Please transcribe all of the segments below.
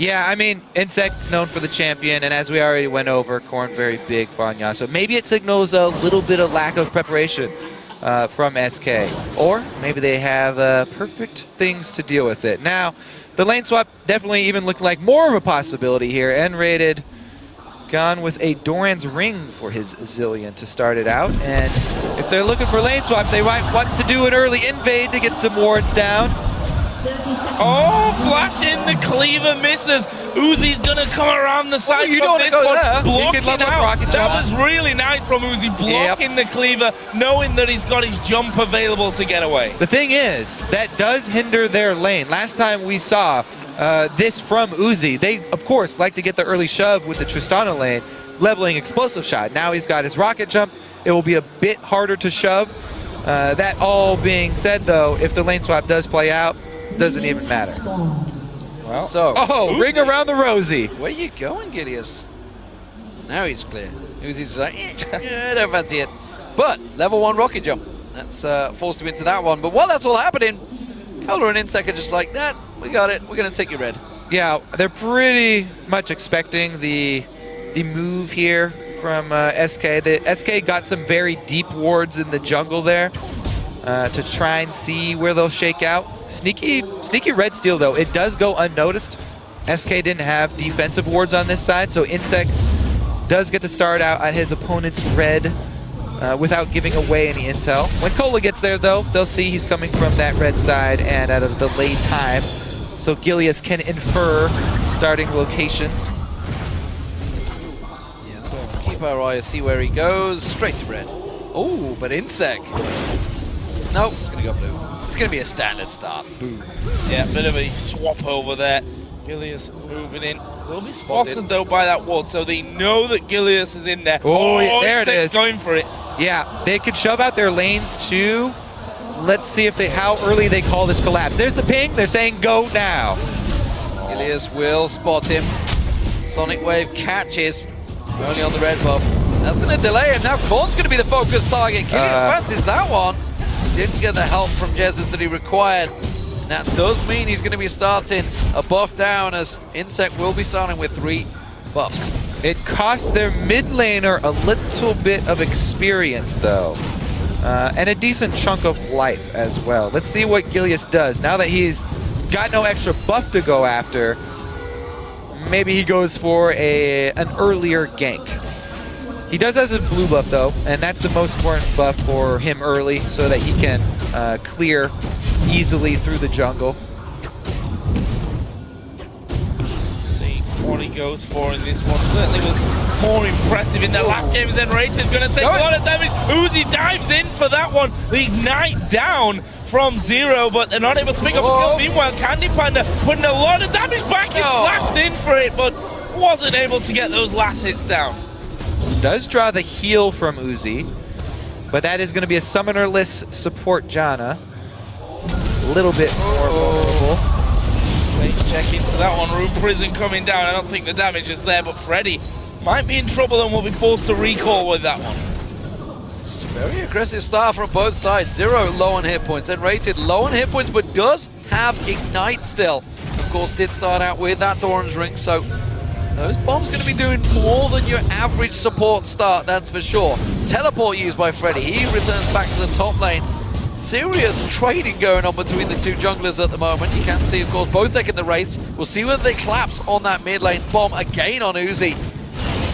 Yeah, I mean, Insect known for the champion, and as we already went over, Corn very big Fanya. So maybe it signals a little bit of lack of preparation from SK. Or maybe they have perfect things to deal with it. Now, the lane swap definitely even looked like more of a possibility here. N-rated gone with a Doran's Ring for his Zillion to start it out. And if they're looking for lane swap, they might want to do an early invade to get some wards down. Oh, flash in the cleaver misses. Uzi's gonna come around the side you from don't this go one, there. blocking level up out. rocket That jump. was really nice from Uzi, blocking the cleaver, knowing that he's got his jump available to get away. The thing is, that does hinder their lane. Last time we saw this from Uzi, they, of course, like to get the early shove with the Tristana lane, leveling explosive shot. Now he's got his rocket jump. It will be a bit harder to shove. That all being said, though, if the lane swap does play out, doesn't even matter. Well, so, ring around the rosy. where you going, Gideus? Now he's clear. Uzi's like, yeah, don't fancy it. But level 1 rocket jump. That's forced him into that one. But while that's all happening, Cola and Insect are just like, that. We got it. We're going to take your red. Yeah, they're pretty much expecting the move here from SK. The SK got some very deep wards in the jungle there to try and see where they'll shake out. Sneaky red steal, though. It does go unnoticed. SK didn't have defensive wards on this side, so Insect does get to start out at his opponent's red without giving away any intel. When Cola gets there, though, they'll see he's coming from that red side and at a delayed time, so Gilius can infer starting location. Yeah, so keep our eye, see where he goes. Straight to red. Oh, but Insect. Nope, it's going to go blue. It's going to be a standard start. Boom. Yeah, bit of a swap over there. Gilius moving in. Will be spotted though by that ward, so they know that Gilius is in there. Oh, there it is. Going for it. Yeah, they could shove out their lanes too. Let's see if how early they call this collapse. There's the ping. They're saying go now. Gilius will spot him. Sonic Wave catches. Only on the red buff. That's going to delay him. Now Corn's going to be the focus target. Gilius fancies that one. Didn't get the help from Jesus that he required. And that does mean he's going to be starting a buff down, as Insect will be starting with 3 buffs. It costs their mid laner a little bit of experience, though. And a decent chunk of life as well. Let's see what Gilius does. Now that he's got no extra buff to go after, maybe he goes for an earlier gank. He does have a blue buff, though, and that's the most important buff for him early so that he can clear easily through the jungle. See what he goes for in this one. Certainly was more impressive in that last game. Then Rated going to take a lot of damage. Uzi dives in for that one. The Ignite down from 0, but they're not able to pick up a kill. Meanwhile, Candy Panda putting a lot of damage back. He flashed in for it, but wasn't able to get those last hits down. Does draw the heal from Uzi, but that is going to be a summonerless support Janna. A little bit more vulnerable. Let's check into that one. Room Prison coming down. I don't think the damage is there, but Freddy might be in trouble and will be forced to recall with that one. Very aggressive start from both sides. 0 low on hit points, and Rated low on hit points, but does have Ignite still. Of course, did start out with that Doran's Ring, so those bombs going to be doing more than your average support start, that's for sure. Teleport used by Freddy. He returns back to the top lane. Serious trading going on between the two junglers at the moment. You can see, of course, both taking the rates. We'll see whether they collapse on that mid lane. Bomb again on Uzi.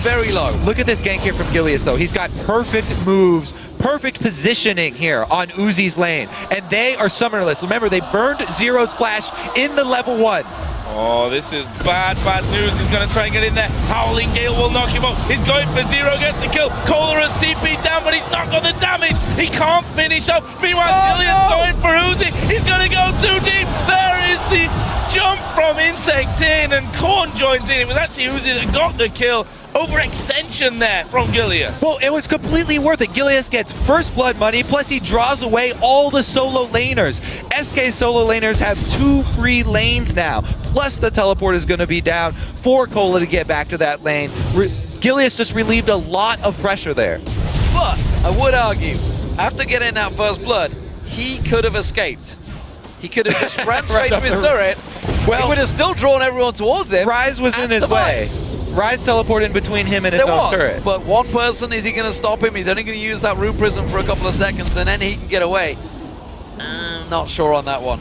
Very low. Look at this gank here from Gilius, though. He's got perfect moves, perfect positioning here on Uzi's lane. And they are summonerless. Remember, they burned Zero's flash in the level 1. Oh, this is bad news. He's going to try and get in there. Howling Gale will knock him up. He's going for 0, gets the kill. Kohler has TP'd down, but he's not got the damage. He can't finish up. Meanwhile, Gillian's going for Uzi. He's going to go too deep. There is the jump from Insect in, and Korn joins in. It was actually Uzi that got the kill. Overextension there from Gilius. Well, it was completely worth it. Gilius gets first blood money, plus he draws away all the solo laners. SK solo laners have 2 free lanes now, plus the teleport is going to be down for Cola to get back to that lane. Gilius just relieved a lot of pressure there. But I would argue, after getting that first blood, he could have escaped. He could have just ran straight to his turret, Well, he would have still drawn everyone towards him. Rise was in his way. Rise teleported in between him and his own turret. But one person, is he going to stop him? He's only going to use that Rune Prism for a couple of seconds, and then he can get away. Not sure on that one.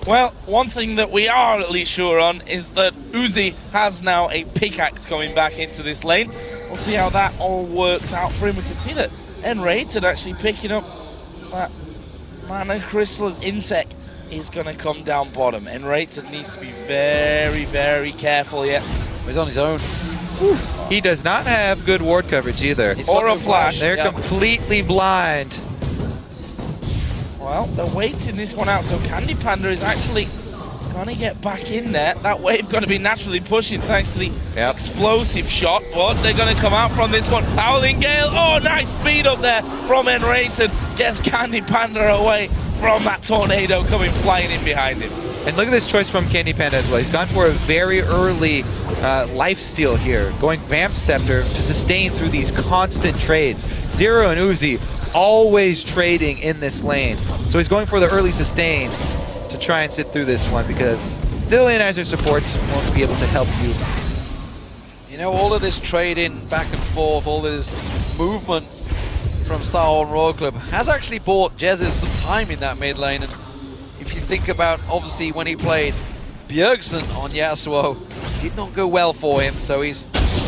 Well, one thing that we are at least sure on is that Uzi has now a pickaxe coming back into this lane. We'll see how that all works out for him. We can see that Enrated actually picking up that Mana Crystal as Insect is going to come down bottom. Enrated needs to be very, very careful here. He's on his own. He does not have good ward coverage either. Or a flash. They're completely blind. Well, they're waiting this one out, so Candy Panda is actually going to get back in there. That wave going to be naturally pushing thanks to the explosive shot. What? They're going to come out from this one. Howling Gale. Oh, nice speed up there from Enrated. Gets Candy Panda away from that tornado coming flying in behind him. And look at this choice from Candy Panda as well. He's gone for a very early lifesteal here, going Vamp Scepter to sustain through these constant trades. Zero and Uzi always trading in this lane. So he's going for the early sustain to try and sit through this one because Dillionizer support won't be able to help you. You know, all of this trading back and forth, all of this movement from Starhorn Royal Club has actually bought Jesus some time in that mid lane. And if you think about, obviously, when he played Bjergsen on Yasuo, it did not go well for him, so he's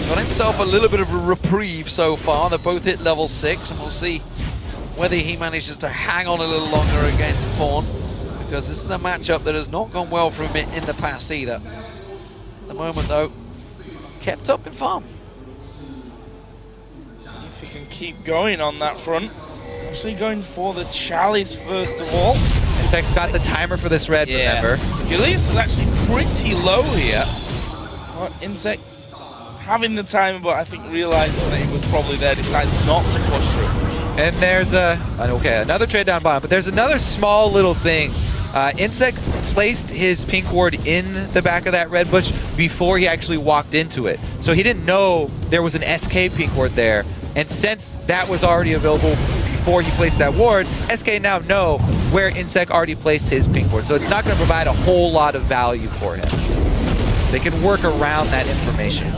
got himself a little bit of a reprieve so far. They both hit level 6, and we'll see whether he manages to hang on a little longer against Fawn, because this is a matchup that has not gone well for him in the past either. At the moment, though, kept up in farm. See if he can keep going on that front. Actually going for the Chalice first of all. Insect's got the timer for this red, remember. Gilius is actually pretty low here. But Insect having the timer, but I think realizing that he was probably there, decides not to push through. And there's another trade down bottom, but there's another small little thing. Insect placed his pink ward in the back of that red bush before he actually walked into it. So he didn't know there was an SK pink ward there. And since that was already available before he placed that ward, SK now know where Insect already placed his pink ward. So it's not going to provide a whole lot of value for him. They can work around that information.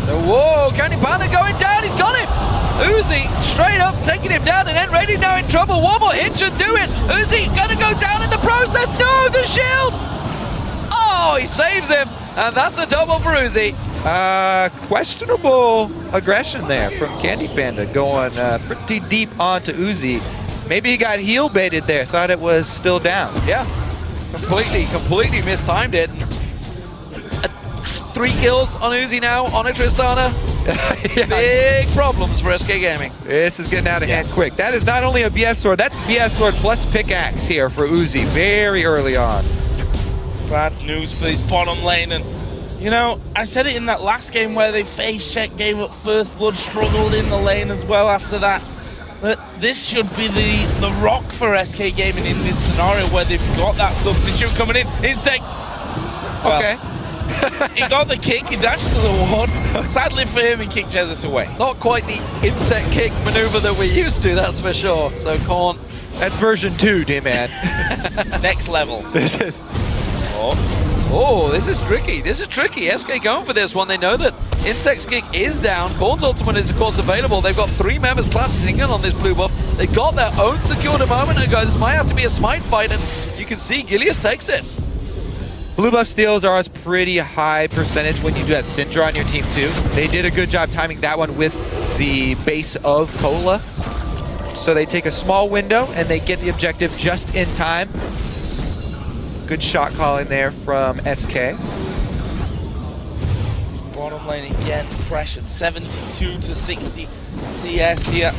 So, whoa, Candy Panda going down, he's got him! Uzi straight up taking him down, and Enrated now in trouble. One more hit should do it. Uzi gonna go down in the process. No, the shield! Oh, he saves him, and that's a double for Uzi. Questionable aggression there from Candy Panda, going pretty deep onto Uzi. Maybe he got heel baited there, thought it was still down. Yeah, completely mistimed it. 3 kills on Uzi now, on a Tristana. Big problems for SK Gaming. This is getting out of hand quick. That is not only a BF sword, that's BF sword plus pickaxe here for Uzi very early on. Bad news for his bottom lane. And, you know, I said it in that last game where they face checked, gave up first blood, struggled in the lane as well after that. That this should be the rock for SK Gaming in this scenario where they've got that substitute coming in. Insect. Well, okay. He got the kick, he dashed to the ward. Sadly for him, he kicked Jesus away. Not quite the insect kick maneuver that we're used to, that's for sure. So Korn. That's version 2, D-Man. Next level. This is... Oh, this is tricky. This is tricky. SK going for this one. They know that Insect's kick is down. Korn's ultimate is, of course, available. They've got 3 members collapsing in on this blue buff. They got their own secured a moment ago. This might have to be a smite fight, and you can see Gilius takes it. Blue buff steals are a pretty high percentage when you do have Syndra on your team too. They did a good job timing that one with the base of Cola. So they take a small window and they get the objective just in time. Good shot calling there from SK. Bottom lane again, pressured 72 to 60 CS here.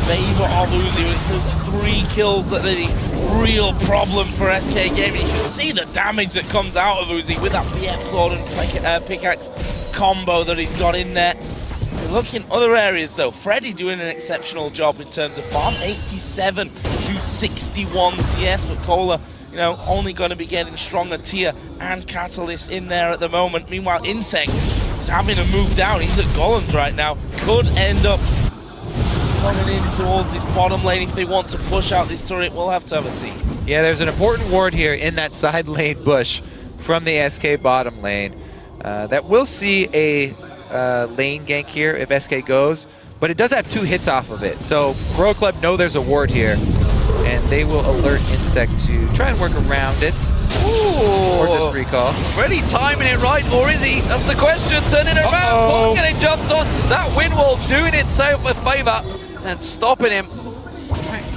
Favor of Uzi with those 3 kills that are the real problem for SK Gaming. You can see the damage that comes out of Uzi with that BF sword and pickaxe combo that he's got in there. If you look in other areas though, Freddy doing an exceptional job in terms of farm, 87 to 61 CS, but Cola, you know, only going to be getting stronger tier and Catalyst in there at the moment. Meanwhile, Insect is having to move down. He's at Golems right now. Could end up coming in towards this bottom lane. If they want to push out this turret, we'll have to have a see. Yeah, there's an important ward here in that side lane bush from the SK bottom lane. That will see a lane gank here if SK goes, but it does have 2 hits off of it. So Royal Club know there's a ward here, and they will alert Insect to try and work around it. Ooh. Or just recall. Freddy timing it right, or is he? That's the question. Turning it around, getting jumped on. That wind wall doing itself a favor and stopping him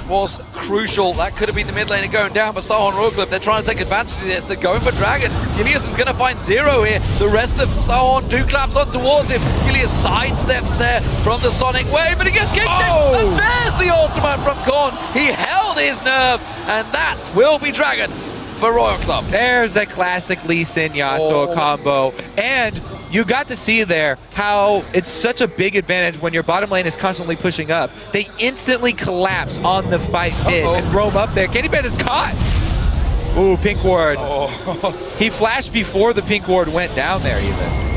was crucial. That could have been the mid lane going down, but Starhorn Royal Club, they're trying to take advantage of this. They're going for Dragon. Gilius is going to find Zero here. The rest of Starhorn do claps on towards him. Gilius sidesteps there from the Sonic Wave, but he gets kicked in. And there's the ultimate from Korn. He held his nerve, and that will be Dragon for Royal Club. There's that classic Lee Sin Yasuo combo. And you got to see there how it's such a big advantage when your bottom lane is constantly pushing up. They instantly collapse on the fight mid and roam up there. Candy Pan is caught. Ooh, pink ward. He flashed before the pink ward went down there even.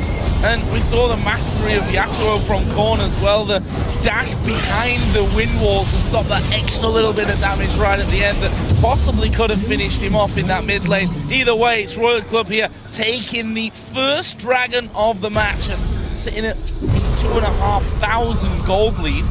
And we saw the mastery of Yasuo from Korn as well, the dash behind the wind wall to stop that extra little bit of damage right at the end that possibly could have finished him off in that mid lane. Either way, it's Royal Club here taking the first Dragon of the match and sitting at 2,500 gold lead.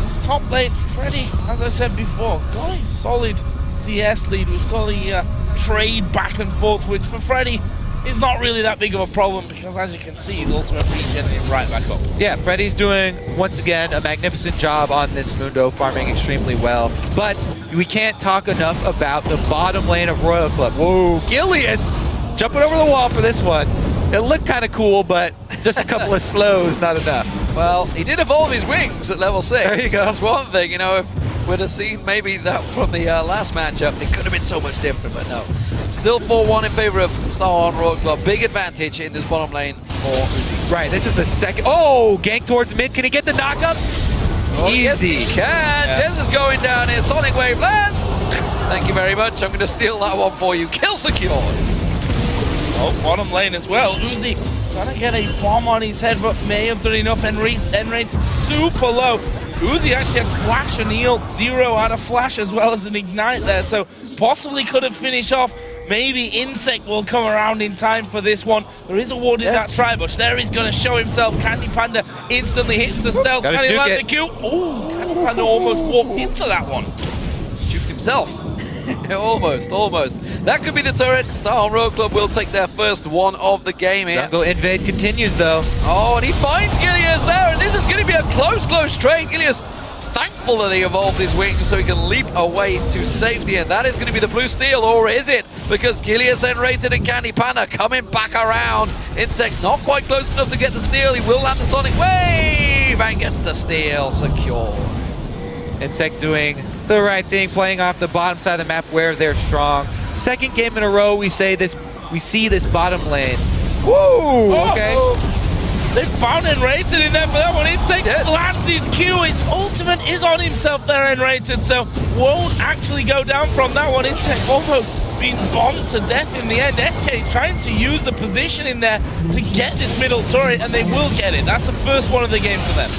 This top lane, Freddy, as I said before, got a solid CS lead. We saw the trade back and forth, which for Freddy is not really that big of a problem because, as you can see, his ultimate regenerating him right back up. Yeah, Freddy's doing, once again, a magnificent job on this Mundo, farming extremely well. But we can't talk enough about the bottom lane of Royal Club. Whoa, Gilius jumping over the wall for this one. It looked kind of cool, but just a couple of slows, not enough. Well, he did evolve his wings at level 6. There you go. That's one thing, you know, if we'd have seen maybe that from the last matchup, it could have been so much different, but no. Still 4-1 in favor of Starhorn Royal Club. Big advantage in this bottom lane for Uzi. Right, this is the second. Oh, gank towards mid. Can he get the knockup? Oh, Easy. yes, he can. Yeah. Jez is going down here. Sonic Wave lands. Thank you very much. I'm going to steal that one for you. Kill secured. Oh, bottom lane as well. Uzi trying to get a bomb on his head, but may have done enough. And rated super low. Uzi actually had flash and heal. Zero out of flash as well as an ignite there, so possibly could have finished off. Maybe Insect will come around in time for this one. There is a ward in that tri-bush. There he's going to show himself. Candy Panda instantly hits the stealth. Can he land the kill? Oh, Candy Panda almost walked into that one. Juked himself. almost. That could be the turret. Starhorn Royal Club will take their first one of the game here. Jungle invade continues though. Oh, and he finds Gilius there, and this is going to be a close trade. Gilius, thankful that he evolved his wings so he can leap away to safety, and that is going to be the blue steel, or is it? Because Gilius and Rated and Candy Panda coming back around. Insect not quite close enough to get the steal. He will land the Sonic Wave and gets the steal secure. Insect doing the right thing, playing off the bottom side of the map where they're strong. Second game in a row we see this bottom lane. Woo! Okay. They found Enrated in there for that one. Insect lands his Q. His ultimate is on himself there, Enrated, so won't actually go down from that one. Insect almost being bombed to death in the end. SK trying to use the position in there to get this middle turret, and they will get it. That's the first one of the game for them.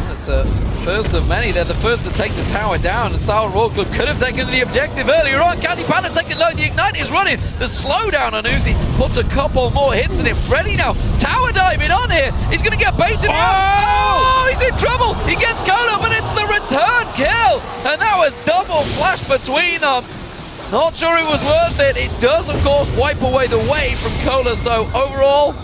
That's a first of many. They're the first to take the tower down, and Starhorn Royal Club could have taken the objective earlier on. Candy Panda taking low. The Ignite is running. The slowdown on Uzi puts a couple more hits in him. Freddy now tower diving on here. He's going to get baited out. Oh, he's in trouble. He gets Cola, but it's the return kill. And that was double flash between them. Not sure it was worth it. It does, of course, wipe away the wave from Cola, so overall,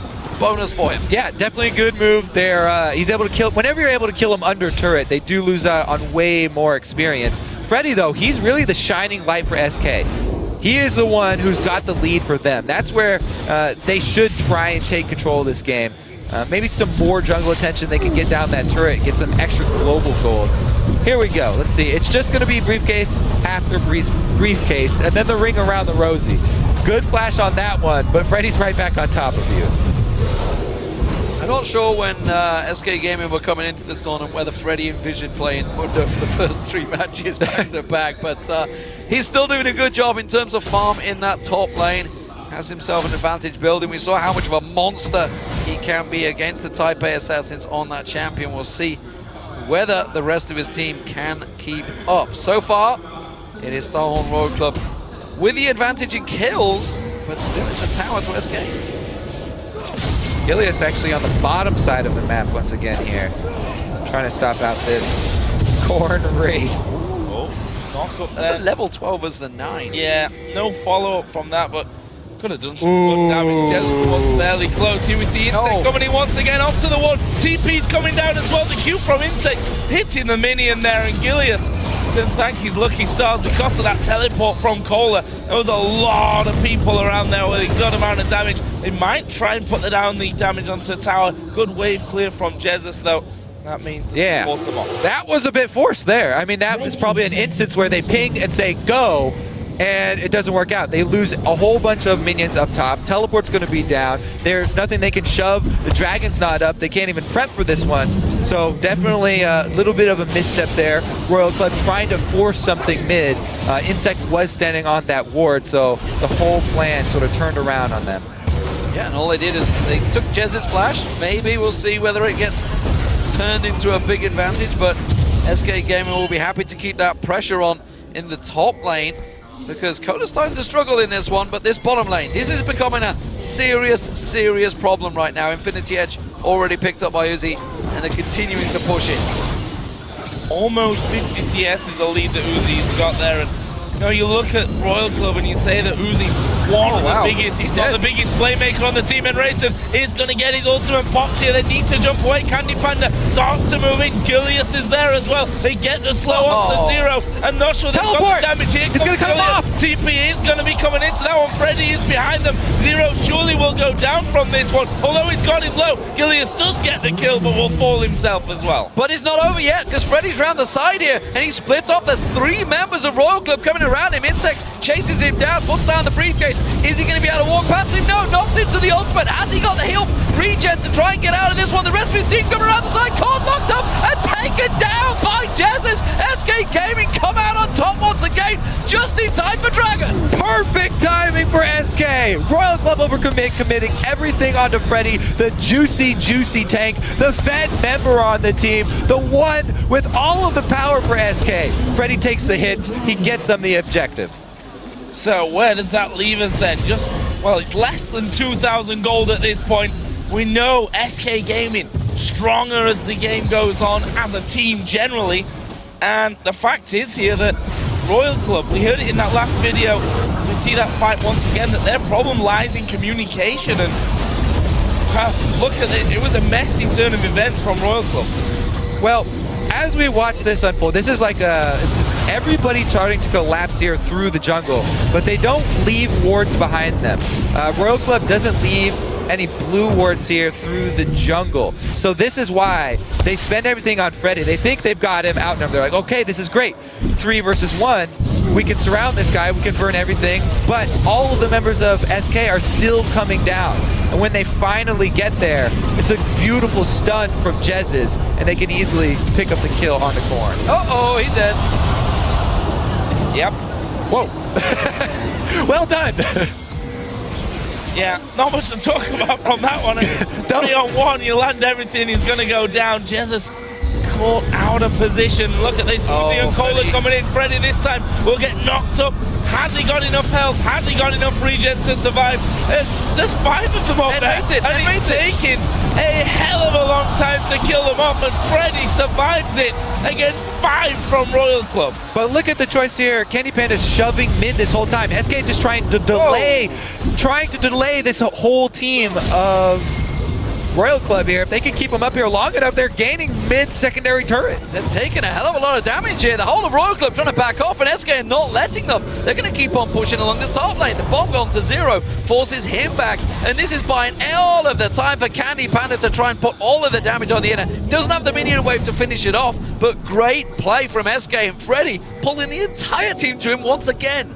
bonus for him. Yeah, definitely a good move there. He's able to kill. Whenever you're able to kill him under turret, they do lose out on way more experience. Freddy, though, he's really the shining light for SK. He is the one who's got the lead for them. That's where they should try and take control of this game. Maybe some more jungle attention. They can get down that turret, get some extra global gold. Here we go. Let's see. It's just going to be briefcase after briefcase, and then the ring around the rosy. Good flash on that one, but Freddy's right back on top of you. I'm not sure when SK Gaming were coming into this tournament whether Freddy envisioned playing Mundo for the first 3 matches back to back, but he's still doing a good job in terms of farm in that top lane. Has himself an advantage building. We saw how much of a monster he can be against the Type A Assassins on that champion. We'll see whether the rest of his team can keep up. So far, it is Starhorn Royal Club with the advantage in kills, but still it's a tower to SK. Gilius actually on the bottom side of the map once again here. Trying to stop out this Corn Wraith. Oh, knock up there. That's a level 12 as the 9. Yeah, no follow-up from that, but could have done some good damage. Desert was fairly close. Here we see Insect coming in once again up to the wall. TP's coming down as well. The Q from Insect hitting the minion there, and Gilius can thank his lucky stars because of that teleport from Kohler. There was a lot of people around there with a good amount of damage. They might try and put down the damage onto the tower. Good wave clear from Jesus though. That means they force them off. That was a bit forced there. I mean, that was probably an instance where they ping and say go, and it doesn't work out. They lose a whole bunch of minions up top. Teleport's going to be down. There's nothing they can shove. The dragon's not up. They can't even prep for this one. So definitely a little bit of a misstep there. Royal Club trying to force something mid. Insect was standing on that ward, so the whole plan sort of turned around on them. Yeah, and all they did is they took Jez's flash. Maybe we'll see whether it gets turned into a big advantage, but SK Gaming will be happy to keep that pressure on in the top lane, because Kohler's starting to struggle in this one, but this bottom lane, this is becoming a serious problem right now. Infinity Edge already picked up by Uzi, and they're continuing to push it. Almost 50 CS is a lead that Uzi's got there, and you know, you look at Royal Club and you say that Uzi, one of the biggest, he's not the biggest playmaker on the team, and Rayton is going to get his ultimate pops here. They need to jump away. Candy Panda starts to move in. Gilius is there as well. They get the slow up to zero, and not sure they've got the damage here. He's going to cut him off. TP is going to be coming into that one. Freddy is behind them. Zero surely will go down from this one, although he's got it low. Gilius does get the kill, but will fall himself as well. But it's not over yet, because Freddy's round the side here, and he splits off. There's 3 members of Royal Club coming around him. Insect chases him down, puts down the briefcase. Is he going to be able to walk past him? No, knocks into the ultimate. Has he got the heal regen to try and get out of this one? The rest of his team coming around the side. Cold locked up and taken down by Jesus. SK Gaming come out on top once again, just in time for Dragon. Perfect timing for SK. Royal Club overcommit, committing everything onto Freddy, the juicy tank, the Fed member on the team, the one with all of the power for SK. Freddy takes the hits, he gets them the objective. So where does that leave us then? Just, well, it's less than 2,000 gold at this point. We know SK Gaming stronger as the game goes on as a team generally. And the fact is here that Royal Club, we heard it in that last video, as we see that fight once again, that their problem lies in communication. And look at it, it was a messy turn of events from Royal Club. Well, as we watch this unfold, this is like everybody starting to collapse here through the jungle, but they don't leave wards behind them. Royal Club doesn't leave any blue wards here through the jungle. So this is why they spend everything on Freddy. They think they've got him outnumbered. They're like, okay, this is great. 3 versus 1. We can surround this guy, we can burn everything, but all of the members of SK are still coming down. And when they finally get there, it's a beautiful stun from Jez's, and they can easily pick up the kill on the Corn. Uh-oh, he's dead. Yep. Whoa. Well done. Yeah, not much to talk about from that one. 3 on 1, you land everything, he's going to go down. Jesus caught out of position. Look at this. Uzi and Kohler coming in. Freddy this time will get knocked up. Has he got enough health? Has he got enough regen to survive? There's 5 of them up there. And it's taking a hell of a long time to kill them off, and Freddy survives it against 5 from Royal Club. But look at the choice here. Candy Panda's shoving mid this whole time. SK just trying to delay this whole team of Royal Club here. If they can keep them up here long enough, they're gaining mid-secondary turret. They're taking a hell of a lot of damage here. The whole of Royal Club trying to back off, and SK are not letting them. They're going to keep on pushing along the top lane. The bomb gone to 0 forces him back, and this is buying all of the time for Candy Panda to try and put all of the damage on the inner. Doesn't have the minion wave to finish it off, but great play from SK, and Freddy pulling the entire team to him once again.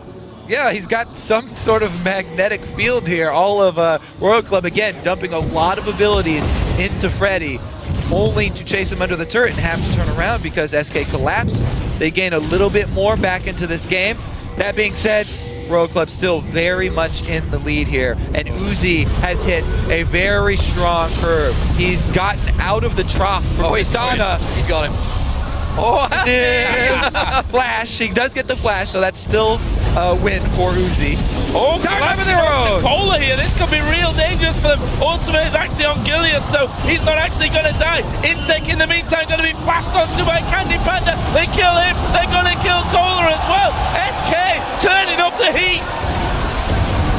Yeah, he's got some sort of magnetic field here. All of Royal Club, again, dumping a lot of abilities into Freddy, only to chase him under the turret and have to turn around because SK collapsed. They gain a little bit more back into this game. That being said, Royal Club still very much in the lead here, and Uzi has hit a very strong curve. He's gotten out of the trough. Oh, he's got him. Oh, flash. He does get the flash, so that's still a win for Uzi. Oh, Time in the road. Cola here. This could be real dangerous for them. Ultimate is actually on Gilius, so he's not actually going to die. Insec in the meantime going to be flashed onto by Candy Panda. They kill him. They're going to kill Cola as well. SK turning up the heat.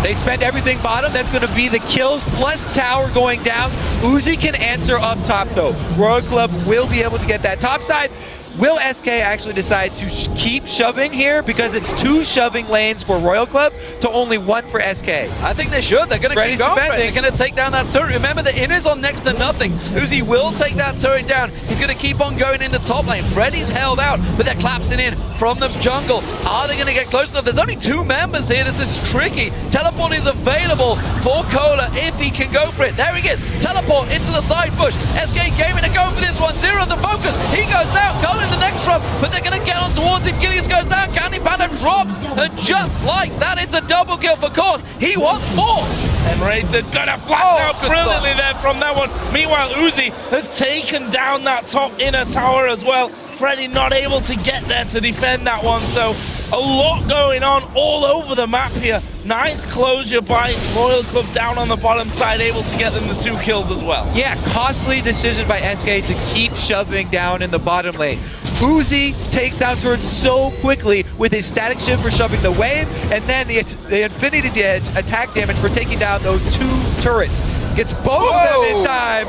They spend everything bottom. That's going to be the kills plus tower going down. Uzi can answer up top though. Royal Club will be able to get that top side. Will SK actually decide to keep shoving here because it's 2 shoving lanes for Royal Club to only 1 for SK? I think they should. They're going to keep going. They're going to take down that turret. Remember, the inner's on next to nothing. Uzi will take that turret down. He's going to keep on going in the top lane. Freddy's held out, but they're collapsing in from the jungle. Are they going to get close enough? There's only 2 members here. This is tricky. Teleport is available for Cola if he can go for it. There he is. Teleport into the side bush. SK gaming to go for this one. Zero the focus. He goes down. Cola in the next run, but they're going to get on towards him. Gilius goes down. Candy Panda drops, and just like that, it's a double kill for Korn. He wants more. And Raider gonna flatten out brilliantly there from that one. Meanwhile, Uzi has taken down that top inner tower as well. Freddy not able to get there to defend that one, so a lot going on all over the map here. Nice closure by Royal Club down on the bottom side, able to get them the 2 kills as well. Yeah, costly decision by SK to keep shoving down in the bottom lane. Uzi takes down turrets so quickly with his static shift for shoving the wave, and then the infinity attack damage for taking down those 2 turrets. Gets both of them in time,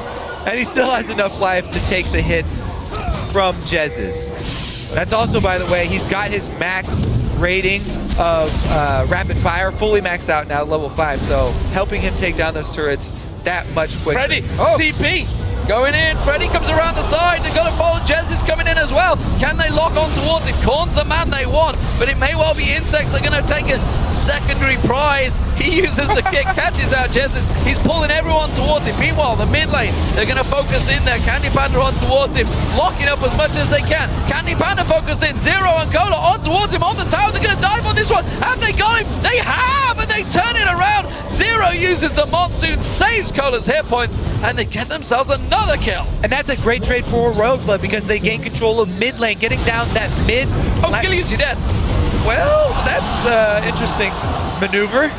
and he still has enough life to take the hits from Jez's. That's also, by the way, he's got his max rating of rapid fire fully maxed out now, level 5, so helping him take down those turrets that much quicker. Freddy, TP. Going in, Freddy comes around the side, they've got to follow, Jez is coming in as well. Can they lock on towards it? Korn's the man they want, but it may well be Insects. They're going to take a secondary prize. He uses the kick, catches out Jez's. He's pulling everyone towards him. Meanwhile, the mid lane, they're going to focus in there. Candy Panda on towards him, locking up as much as they can. Candy Panda focused in, Zero and Cola on towards him on the tower. They're going to dive on this one. Have they got him? They have, and they turn it around. Zero uses the Monsoon, saves Cola's hit points, and they get themselves another kill. And that's a great trade for Royal Club because they gain control of mid lane, getting down that mid. Oh, Gilius, you're dead. Well, that's interesting maneuver.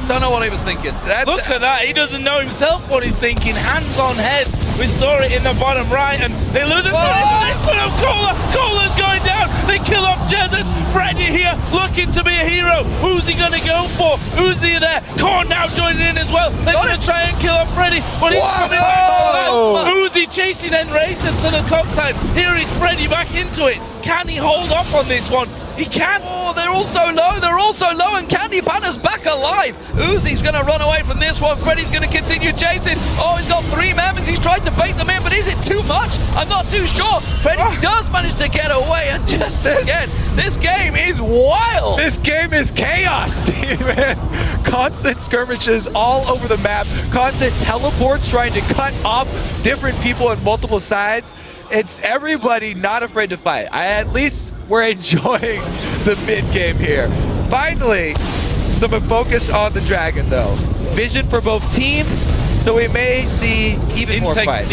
Don't know what he was thinking. Look at that, he doesn't know himself what he's thinking. Hands on head, we saw it in the bottom right, and they lose it. This one of Cola's going down. They kill off Jesus. Freddy here, looking to be a hero. Who's he gonna go for? Uzi there. Korn now joining in as well. They're gonna try and kill off Freddy, but he's coming back. Uzi chasing Enrated to the top side. Here is Freddy back into it. Can he hold off on this one? He can. Oh, they're all so low. They're all so low, and Candy Panda's back alive. Uzi's going to run away from this one. Freddy's going to continue chasing. Oh, he's got 3 members. He's tried to bait them in, but is it too much? I'm not too sure. Freddy does manage to get away, and just again, this game is wild. This game is chaos, man. Constant skirmishes all over the map. Constant teleports trying to cut off different people on multiple sides. It's everybody not afraid to fight. At least we're enjoying the mid game here. Finally, some focus on the Dragon though. Vision for both teams, so we may see even more fights.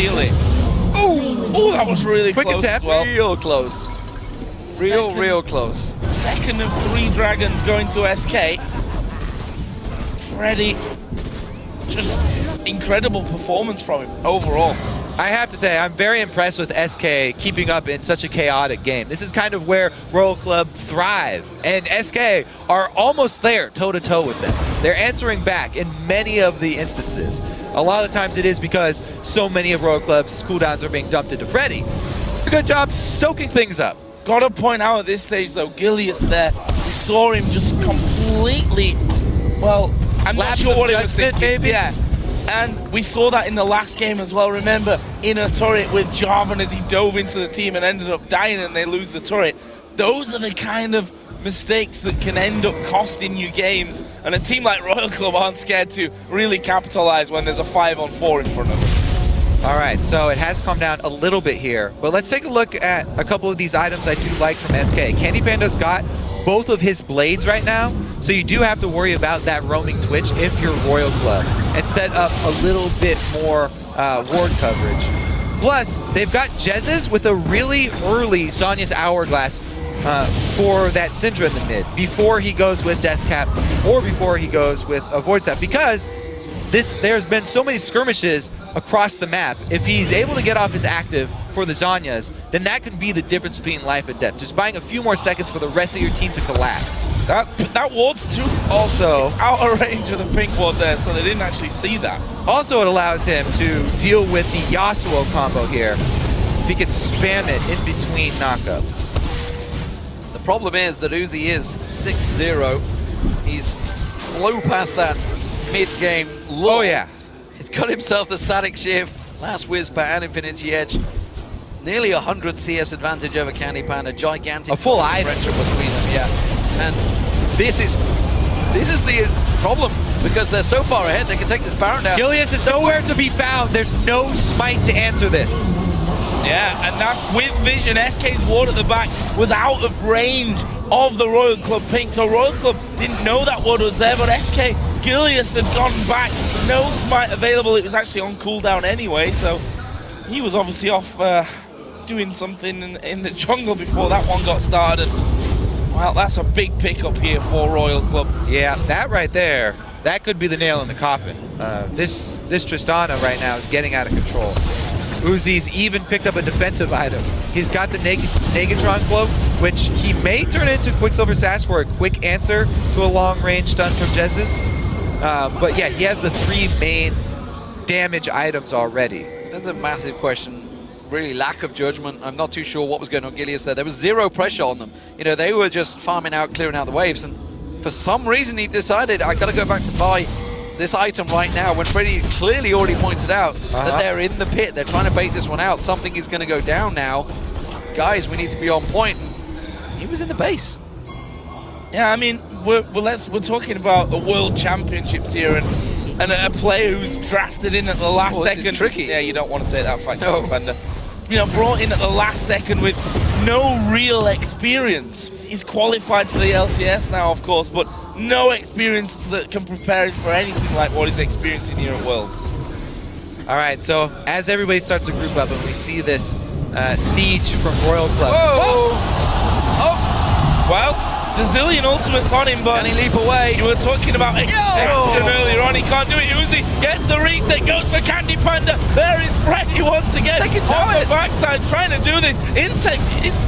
Oh, that was really Quick close. attempt. Well, Real close. Real close. Second of 3 dragons going to SK. Freddy, just incredible performance from him overall. I have to say, I'm very impressed with SK keeping up in such a chaotic game. This is kind of where Royal Club thrive, and SK are almost there, toe-to-toe with them. They're answering back in many of the instances. A lot of times it is because so many of Royal Club's cooldowns are being dumped into Freddy. Good job soaking things up. Gotta point out at this stage though, Gilius there, we saw him just completely, well, I'm not sure what he was thinking. Maybe? Yeah. And we saw that in the last game as well. Remember, in a turret with Jarvan as he dove into the team and ended up dying and they lose the turret. Those are the kind of mistakes that can end up costing you games. And a team like Royal Club aren't scared to really capitalize when there's a 5-on-4 in front of them. All right, so it has calmed down a little bit here, but let's take a look at a couple of these items I do like from SK. Candy Panda's got both of his blades right now, So you do have to worry about that roaming Twitch if you're Royal Club and set up a little bit more ward coverage. Plus, they've got Jezzes with a really early Zhonya's Hourglass for that Syndra in the mid, before he goes with Death Cap or before he goes with a Void Step, because there's been so many skirmishes across the map. If he's able to get off his active for the Zhonyas, then that could be the difference between life and death. Just buying a few more seconds for the rest of your team to collapse. That ward's too Also, it's out of range of the pink ward there, so they didn't actually see that. Also, it allows him to deal with the Yasuo combo here. He can spam it in between knockups. The problem is that Uzi is 6-0. He's flew past that mid-game lull. Oh yeah. He's got himself the static shift, last Whisper and Infinity Edge. Nearly 100 CS advantage over Candy Panda, gigantic. A full item between them, yeah. And this is the problem, because they're so far ahead, they can take this Baron down. Gilius is nowhere to be found. There's no smite to answer this. Yeah, and that's with vision. SK's ward at the back was out of range of the Royal Club pink, so Royal Club didn't know that ward was there, but SK Gilius had gone back, no smite available. It was actually on cooldown anyway, so he was obviously off doing something in the jungle before that one got started. Well, that's a big pickup here for Royal Club. Yeah, that right there, that could be the nail in the coffin. This Tristana right now is getting out of control. Uzi's even picked up a defensive item. He's got the Negatron Cloak, which he may turn into Quicksilver Sash for a quick answer to a long-range stun from Jezzes. But yeah, he has the 3 main damage items already. That's a massive question. Really, lack of judgment. I'm not too sure what was going on. Gilius said there was zero pressure on them. You know, they were just farming out, clearing out the waves, and for some reason he decided, I gotta go back to buy this item right now, when Freddy clearly already pointed out that they're in the pit. They're trying to bait this one out. Something is going to go down now. Guys, we need to be on point. He was in the base. Yeah, I mean, we're talking about the World Championships here, and a player who's drafted in at the last second. This is tricky. Yeah, you don't want to take that fight, no. Defender. You know, brought in at the last second with no real experience. He's qualified for the LCS now, of course, but no experience that can prepare him for anything like what he's experiencing here at Worlds. All right, so as everybody starts to group up and we see this siege from Royal Club. Whoa! Oh! Well, the zillion ultimates on him, but can he leap away? You were talking about extension earlier on. He can't do it. Uzi gets the reset, goes for Candy Panda. There is Freddy once again on the backside trying to do this. Insect, he's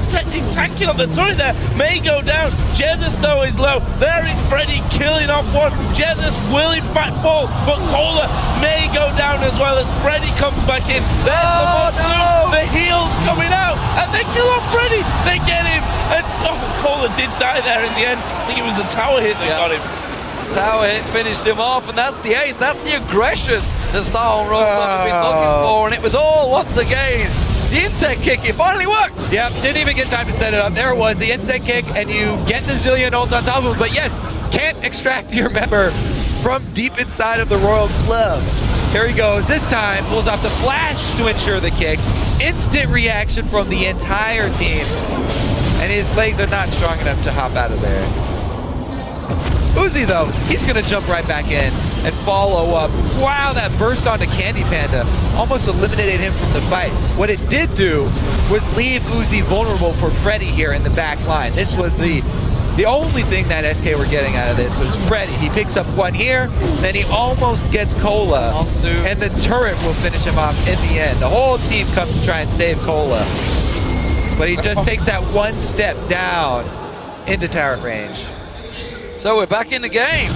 tanking on the turret there. May go down. Jesus, though, is low. There is Freddy killing off one. Jesus will, in fact, fall, but Cola may go down as well as Freddy comes back in. There's the monsoon. The heal's coming out, and they kill off Freddy. They get him, and Cola did die there in the end. I think it was the tower hit that got him. Tower hit finished him off, and that's the ace. That's the aggression that Star Royal Club have been looking for, and it was all, once again, the insect kick. It finally worked. Yep, didn't even get time to set it up. There it was, the insect kick, and you get the zillion ult on top of him, but yes, can't extract your member from deep inside of the Royal Club. Here he goes, this time pulls off the flash to ensure the kick. Instant reaction from the entire team, and his legs are not strong enough to hop out of there. Uzi, though, he's going to jump right back in and follow up. Wow, that burst onto Candy Panda almost eliminated him from the fight. What it did do was leave Uzi vulnerable for Freddy here in the back line. This was the only thing that SK were getting out of this was Freddy. He picks up one here, then he almost gets Cola, and the turret will finish him off in the end. The whole team comes to try and save Cola, but he just takes that one step down into turret range. So we're back in the game.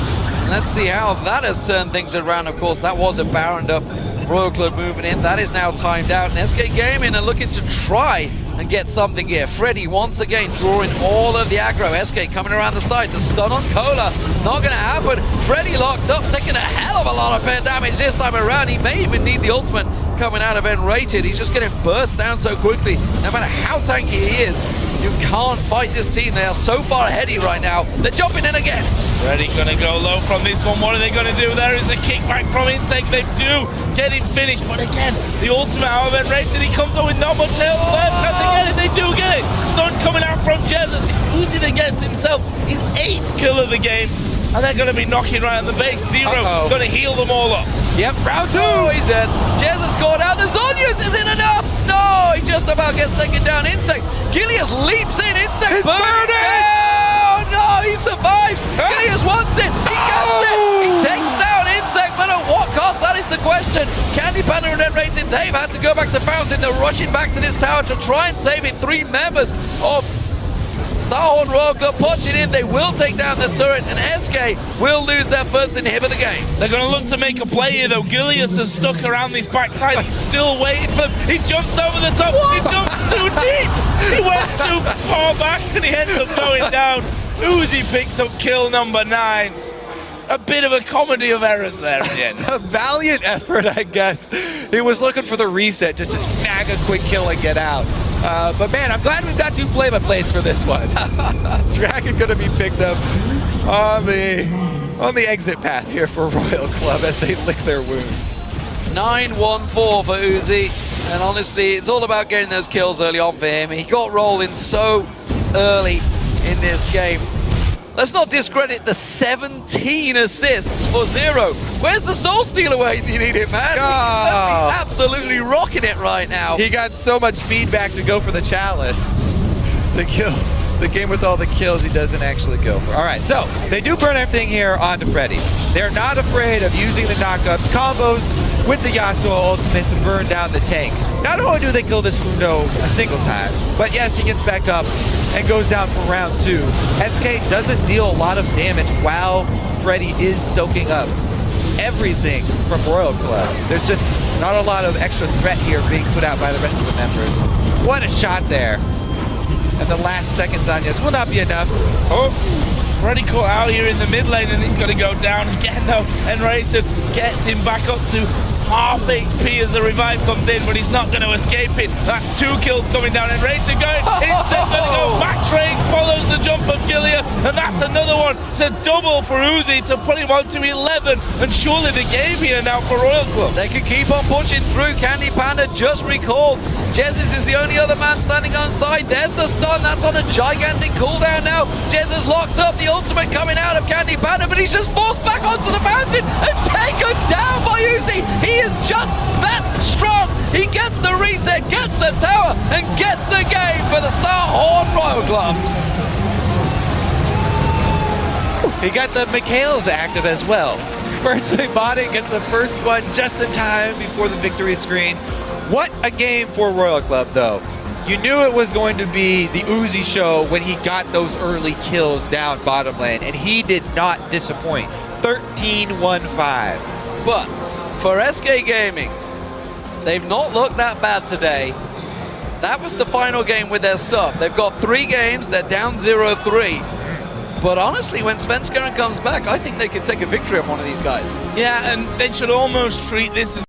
Let's see how that has turned things around. Of course, that was a Baroned up Royal Club moving in. That is now timed out. And SK Gaming are looking to try and get something here. Freddy once again drawing all of the aggro. SK coming around the side. The stun on Cola, not going to happen. Freddy locked up, taking a hell of a lot of pair damage this time around. He may even need the ultimate coming out of N-rated. He's just getting burst down so quickly. No matter how tanky he is, You can't fight this team. They are so far ahead of you right now. They're jumping in again. Freddy gonna go low from this one. What are they gonna do? There is the kickback from Insect. They do get it finished, but again, the ultimate however rated. He comes up with not much health left. Can they get it? They do get it. Stun coming out from Jesus. It's Uzi that gets himself his 8th kill of the game. And they're going to be knocking right on the base. Zero going to heal them all up. Yep, round 2. Oh, he's dead. Jez has scored out. The Zonius isn't enough. No, he just about gets taken down. Insect. Gilius leaps in. Insect burning. Oh, no, he survives. Gilius wants it. He gets it. He takes down Insect, but at what cost? That is the question. Candy Panda and Red Rated, they've had to go back to Fountain. They're rushing back to this tower to try and save it. 3 members of Starhorn Royal Club pushing in. They will take down the turret, and SK will lose their first inhibitor game. They're going to look to make a play here, though. Gilius has stuck around this backside. He's still waiting for them. He jumps over the top. What? He jumps too deep. He went too far back, and he ended up going down. Uzi picks up kill number 9. A bit of a comedy of errors there at the end. A valiant effort, I guess. He was looking for the reset just to snag a quick kill and get out. But man, I'm glad we've got 2 play-by-plays for this one. Dragon gonna be picked up on the exit path here for Royal Club as they lick their wounds. 9-1-4 for Uzi, and honestly, it's all about getting those kills early on for him. He got rolling so early in this game. Let's not discredit the 17 assists for Zero. Where's the Soul Stealer when you need it, man? Oh. He's absolutely rocking it right now. He got so much feedback to go for the Chalice. The game with all the kills he doesn't actually go for. All right, so they do burn everything here onto Freddy. They're not afraid of using the knockups, combos with the Yasuo ultimate to burn down the tank. Not only do they kill this Mundo a single time, but yes, he gets back up and goes down for round 2. SK doesn't deal a lot of damage while Freddy is soaking up everything from Royal Club. There's just not a lot of extra threat here being put out by the rest of the members. What a shot there. And the last seconds on yes will not be enough. Oh, Freddy caught out here in the mid lane, and he's got to go down again though. And Rated gets him back up to half HP as the revive comes in, but he's not going to escape it. That's 2 kills coming down, and Rated going. Insect going to go back range, follows the jump of Gilius, and that's another one. It's a double for Uzi to put him on to 11, and surely the game here now for Royal Club. They can keep on pushing through. Candy Panda just recalled. Jesus is the only other man standing on side. There's the stun. That's on a gigantic cooldown now. Jez has locked up. The ultimate coming out of Candy Panda, but he's just forced back onto the mountain and taken down by Uzi. He is just that strong. He gets the reset, gets the tower, and gets the game for the Starhorn Royal Club. He got the Mikhail's active as well. First Body gets the first one just in time before the victory screen. What a game for Royal Club, though. You knew it was going to be the Uzi show when he got those early kills down bottom lane, and he did not disappoint. 13-1-5. But for SK Gaming, they've not looked that bad today. That was the final game with their sub. They've got 3 games, they're down 0-3. But honestly, when Svenskeren comes back, I think they can take a victory off one of these guys. Yeah, and they should almost treat this as